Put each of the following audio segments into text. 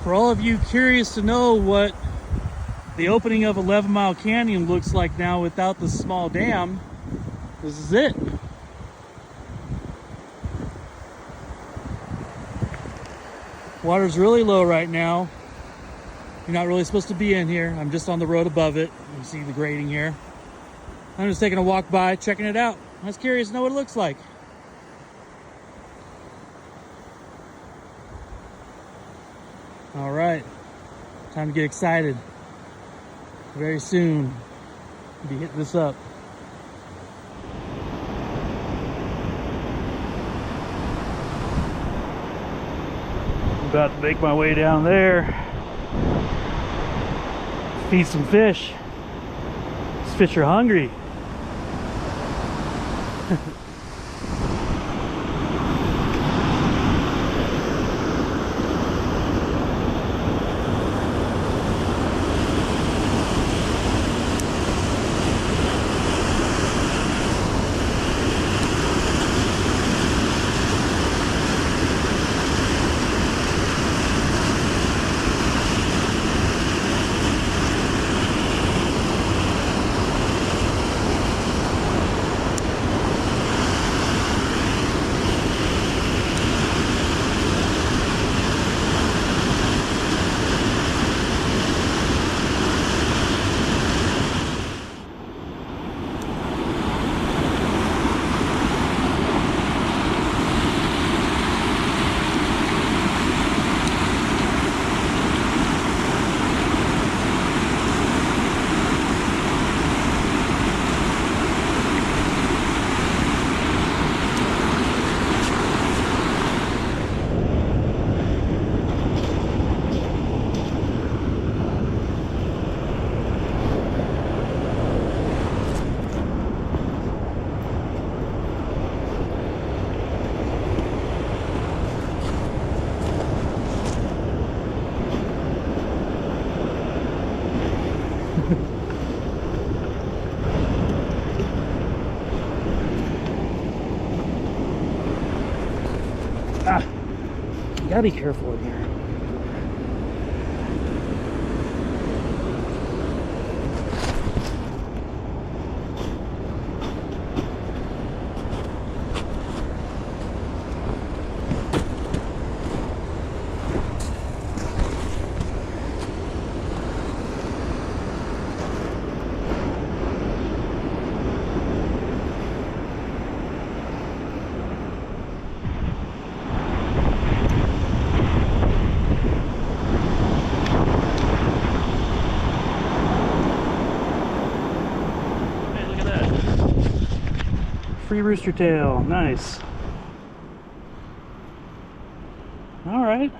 For all of you curious to know what the opening of 11 Mile Canyon looks like now without the small dam, this is it. Water's really low right now. You're not really supposed to be in here. I'm just on the road above it. You see the grading here. I'm just taking a walk by, checking it out. I was curious to know what it looks like. All right, time to get excited. Very soon, we'll be hitting this up. I'm about to make my way down there. Feed some fish. These fish are hungry. You gotta be careful in here. Free rooster tail, nice. All right,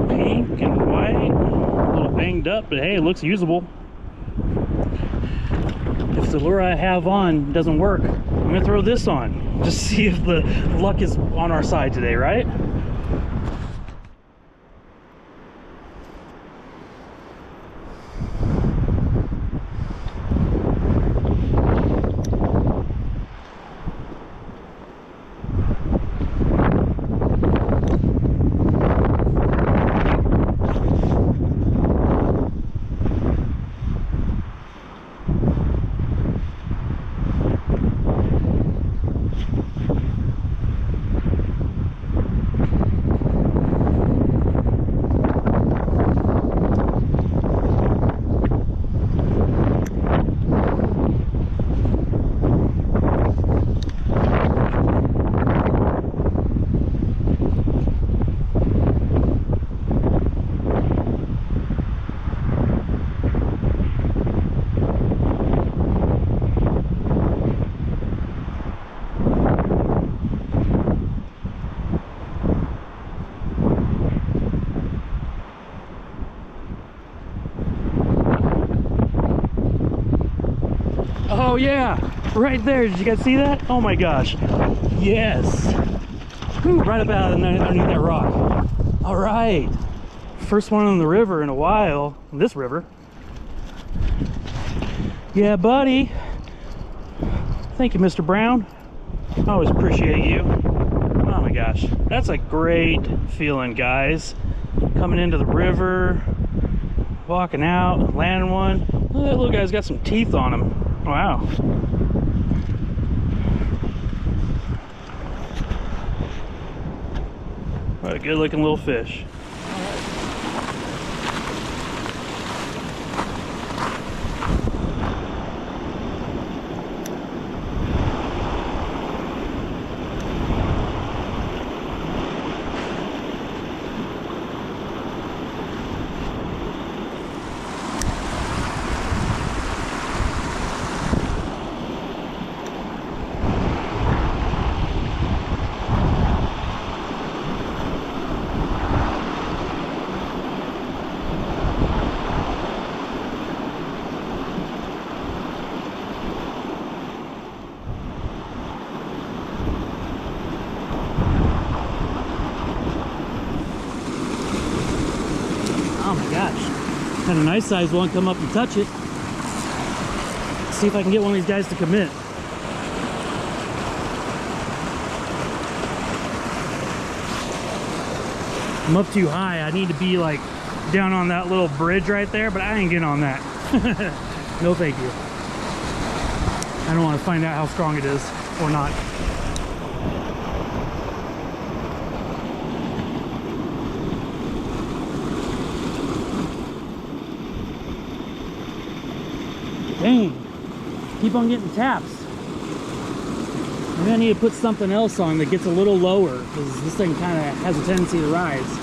pink and white, a little banged up, but hey, it looks usable. If the lure I have on doesn't work, I'm gonna throw this on, just see if the luck is on our side today, right? Oh yeah, right there. Did you guys see that? Oh my gosh. Yes. Whew, right about underneath that rock. All right. First one in the river in a while. This river. Yeah, buddy. Thank you, Mr. Brown. I always appreciate you. Oh my gosh. That's a great feeling, guys. coming into the river, walking out, landing one. Look, that little guy's got some teeth on him. Wow. What a good looking little fish. Oh my gosh. Had a nice sized one come up and touch it. See if I can get one of these guys to commit. I'm up too high. I need to be like down on that little bridge right there, but I ain't getting on that. No thank you. I don't want to find out how strong it is or not. Dang, keep on getting taps. Maybe I need to put something else on that gets a little lower, because this thing kind of has a tendency to rise.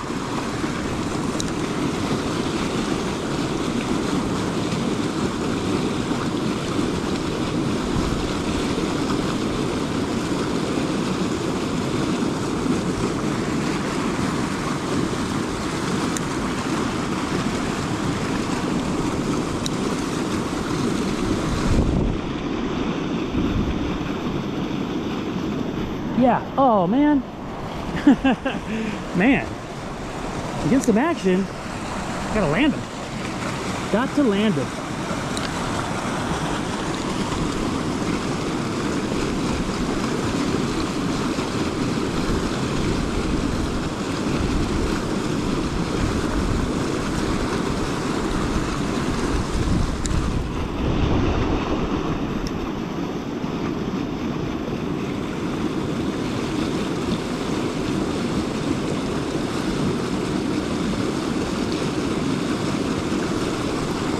Yeah, oh man. Man, to get some action, gotta land him. Got to land him.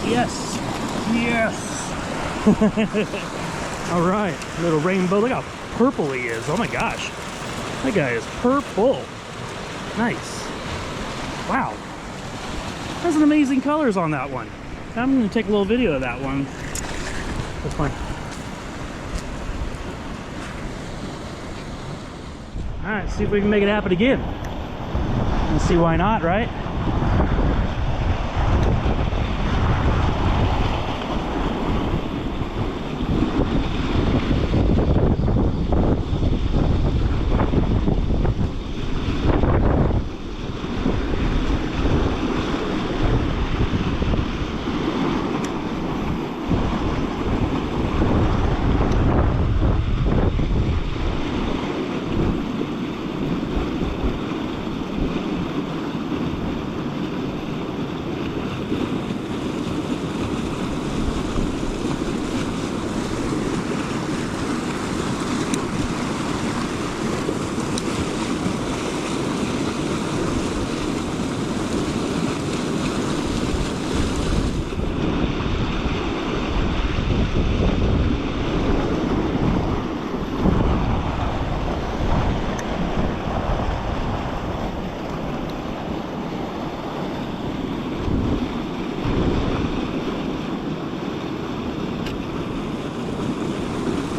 Yes, yes. All right, little rainbow. Look how purple he is. Oh my gosh, that guy is purple. Nice. Wow, that's an amazing colors on that one. I'm gonna take a little video of that one. That's fine. All right, see if we can make it happen again. Let's see why not, right?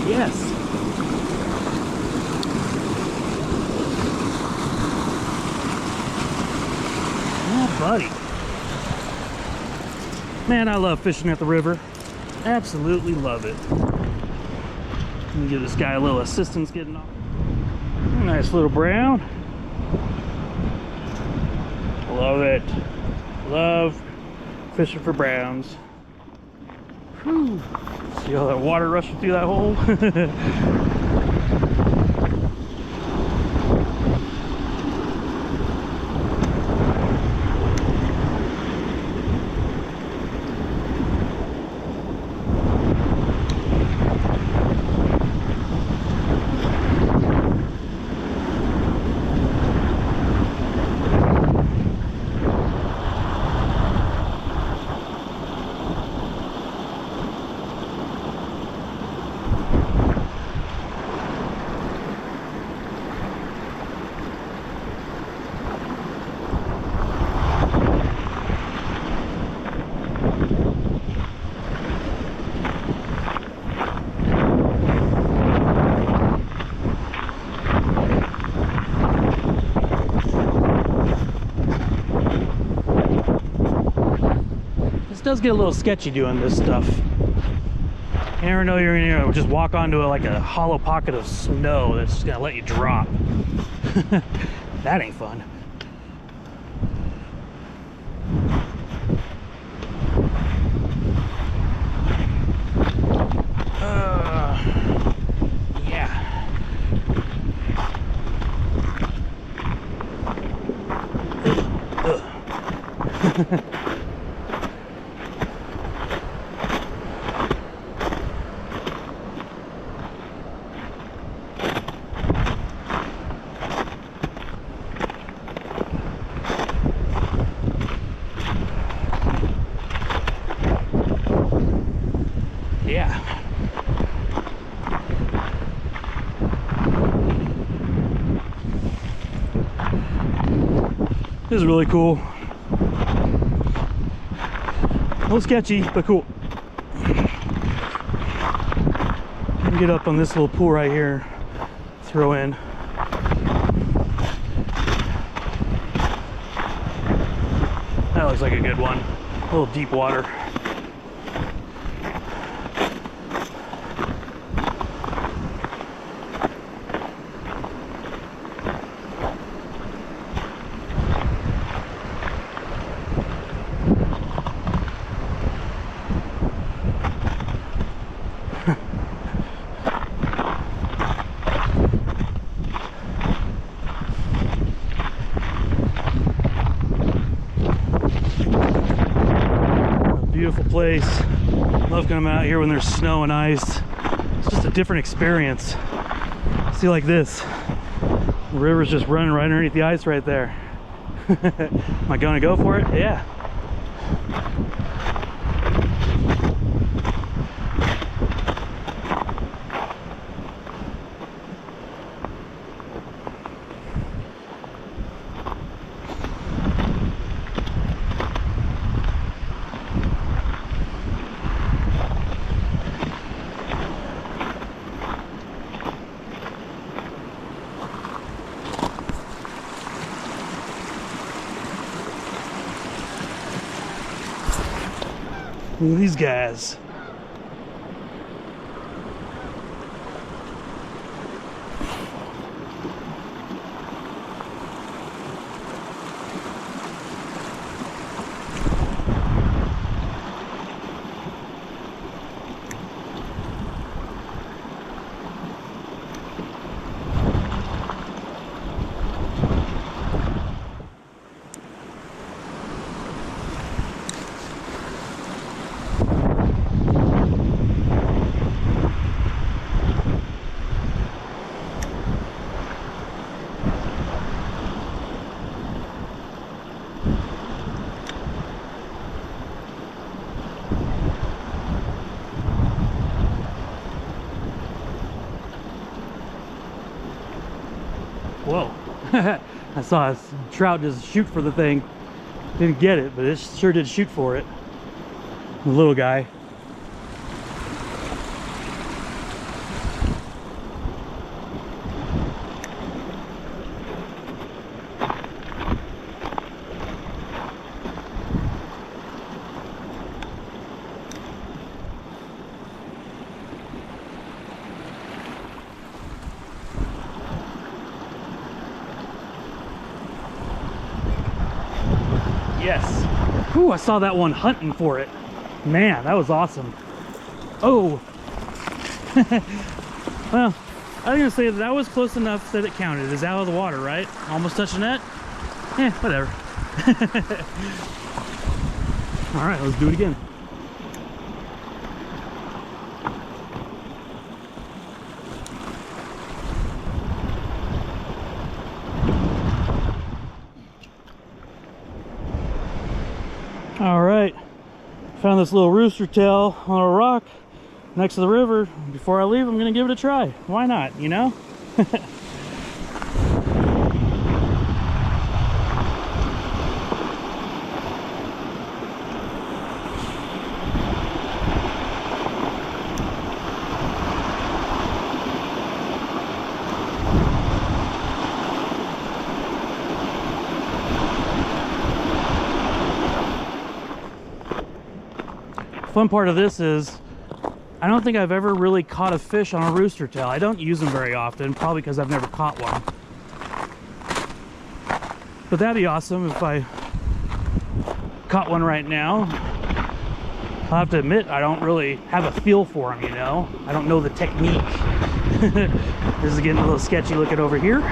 Yes. Yeah, buddy. Man, I love fishing at the river. Absolutely love it. Let me give this guy a little assistance getting off. Nice little brown. Love it. Love fishing for browns. Whew. See all that water rushing through that hole? It does get a little sketchy doing this stuff. You never know you're gonna just walk onto like a hollow pocket of snow that's just gonna let you drop. That ain't fun. Yeah. Yeah. This is really cool. A little sketchy, but cool. Can get up on this little pool right here, throw in. That looks like a good one. A little deep water. Beautiful place. Love coming out here when there's snow and ice. It's just a different experience. See, like this, the river's just running right underneath the ice right there. Am I gonna go for it? Yeah. Look at these guys. Whoa. I saw a trout just shoot for the thing. Didn't get it, but it sure did shoot for it. The little guy. Yes. Ooh, I saw that one hunting for it. Man, that was awesome. Oh. Well, I was gonna say that was close enough that it counted. It's out of the water, right? Almost touched the net? Eh, whatever. All right, let's do it again. All right, found this little rooster tail on a rock next to the river. Before I leave, I'm gonna give it a try. Why not, you know? Fun part of this is I don't think I've ever really caught a fish on a rooster tail. I don't use them very often, probably because I've never caught one. But that'd be awesome if I caught one right now. I'll have to admit, I don't really have a feel for them, you know? I don't know the technique. This is getting a little sketchy looking over here.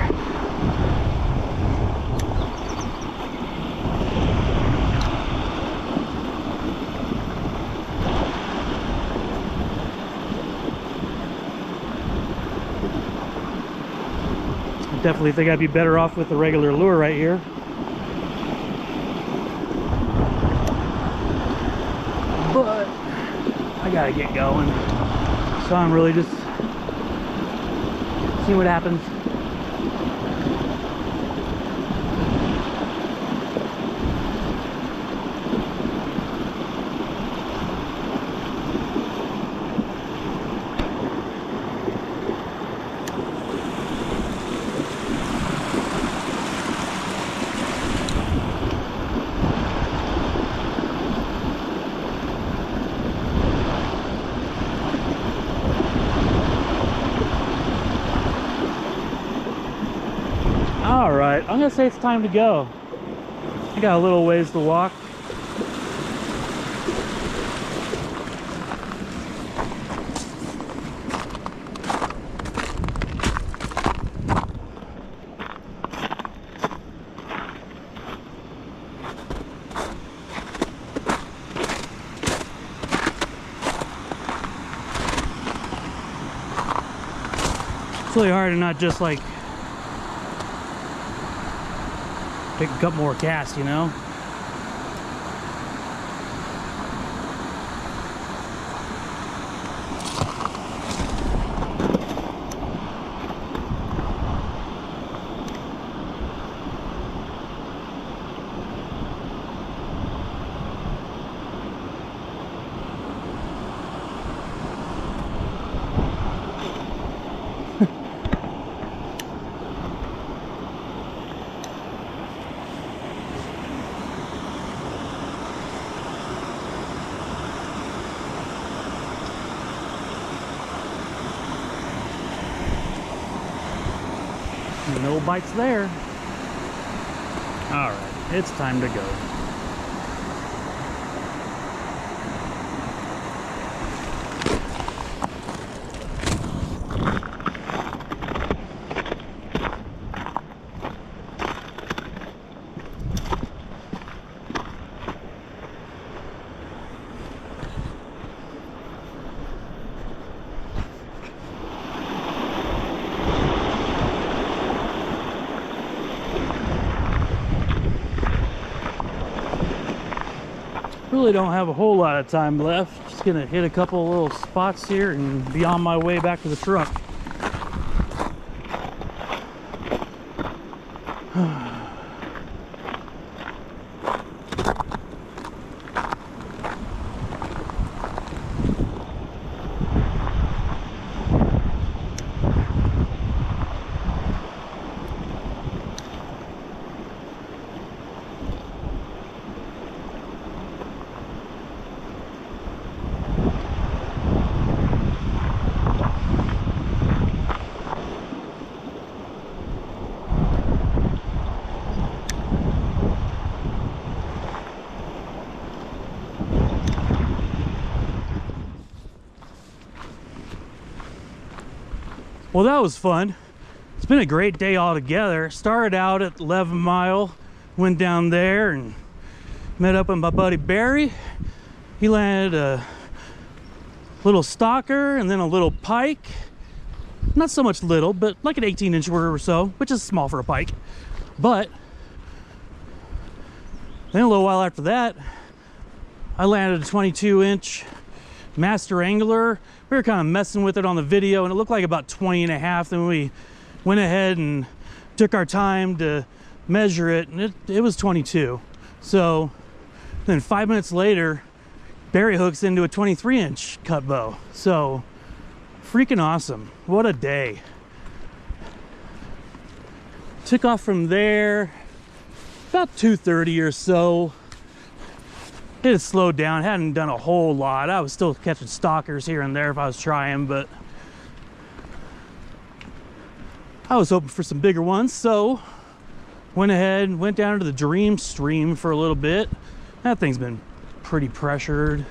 I definitely think I'd be better off with the regular lure right here. But I gotta get going, so I'm really just see what happens. All right, I'm gonna say it's time to go. I got a little ways to walk. It's really hard to not just like pick up more gas, you know? No bites there. All right, it's time to go. Really don't have a whole lot of time left. Just gonna hit a couple little spots here and be on my way back to the truck. Well, that was fun. It's been a great day altogether. Started out at 11 Mile, went down there and met up with my buddy Barry. He landed a little stalker and then a little pike. Not so much little, but like an 18-inch worm or so, which is small for a pike. But then a little while after that, I landed a 22-inch master angler. We were kind of messing with it on the video and it looked like about 20 and a half. Then we went ahead and took our time to measure it and it was 22. So then 5 minutes later, Barry hooks into a 23-inch cut bow. So freaking awesome. What a day. Took off from there about 2:30 or so. It had slowed down, hadn't done a whole lot. I was still catching stalkers here and there if I was trying, but I was hoping for some bigger ones, so went ahead and went down to the Dream Stream for a little bit. That thing's been pretty pressured,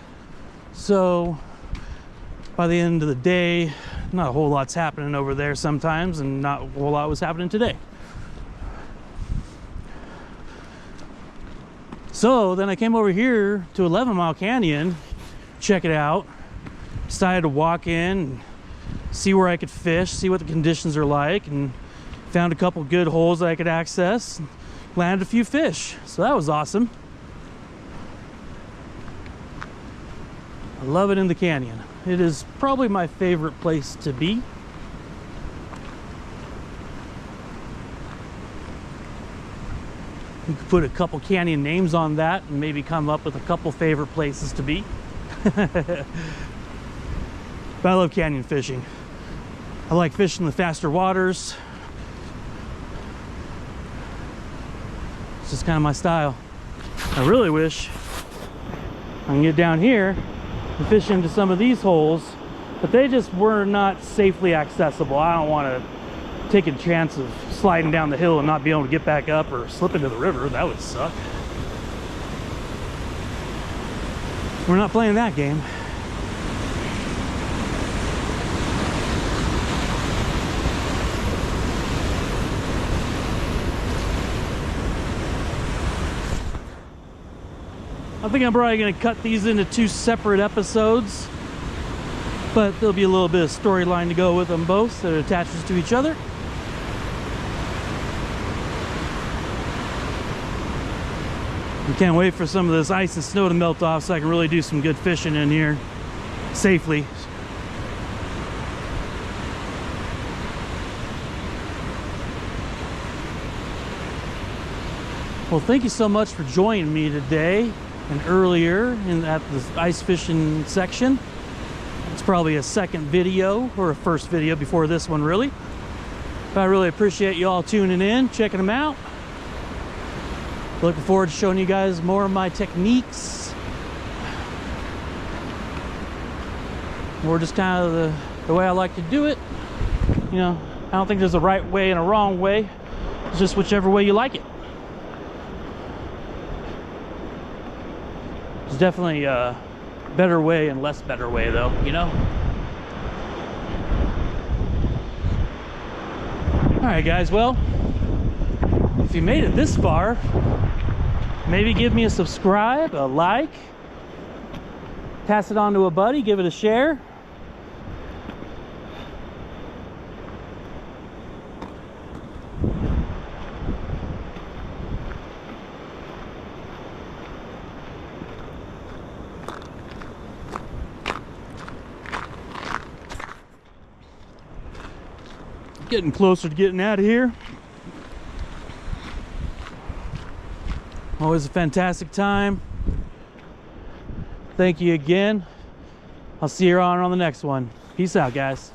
so by the end of the day, not a whole lot's happening over there sometimes, and not a whole lot was happening today. So then I came over here to 11 Mile Canyon, check it out, decided to walk in, see where I could fish, see what the conditions are like, and found a couple good holes that I could access, landed a few fish. So that was awesome. I love it in the canyon. It is probably my favorite place to be. You could put a couple canyon names on that and maybe come up with a couple favorite places to be. But I love canyon fishing. I like fishing the faster waters. It's just kind of my style. I really wish I can get down here and fish into some of these holes, but they just were not safely accessible. I don't want to take a chance of sliding down the hill and not being able to get back up or slip into the river. That would suck. We're not playing that game. I think I'm probably going to cut these into 2 separate episodes, but there'll be a little bit of storyline to go with them both that attaches to each other. I can't wait for some of this ice and snow to melt off so I can really do some good fishing in here safely. Well, thank you so much for joining me today and earlier at the ice fishing section. It's probably a second video or a first video before this one, really. But I really appreciate you all tuning in, checking them out. Looking forward to showing you guys more of my techniques. More just kind of the way I like to do it. You know, I don't think there's a right way and a wrong way. It's just whichever way you like it. There's definitely a better way and less better way though, you know? Alright guys, well, if you made it this far, maybe give me a subscribe, a like, pass it on to a buddy, give it a share. Getting closer to getting out of here. Always a fantastic time. Thank you again. I'll see you on the next one. Peace out, guys.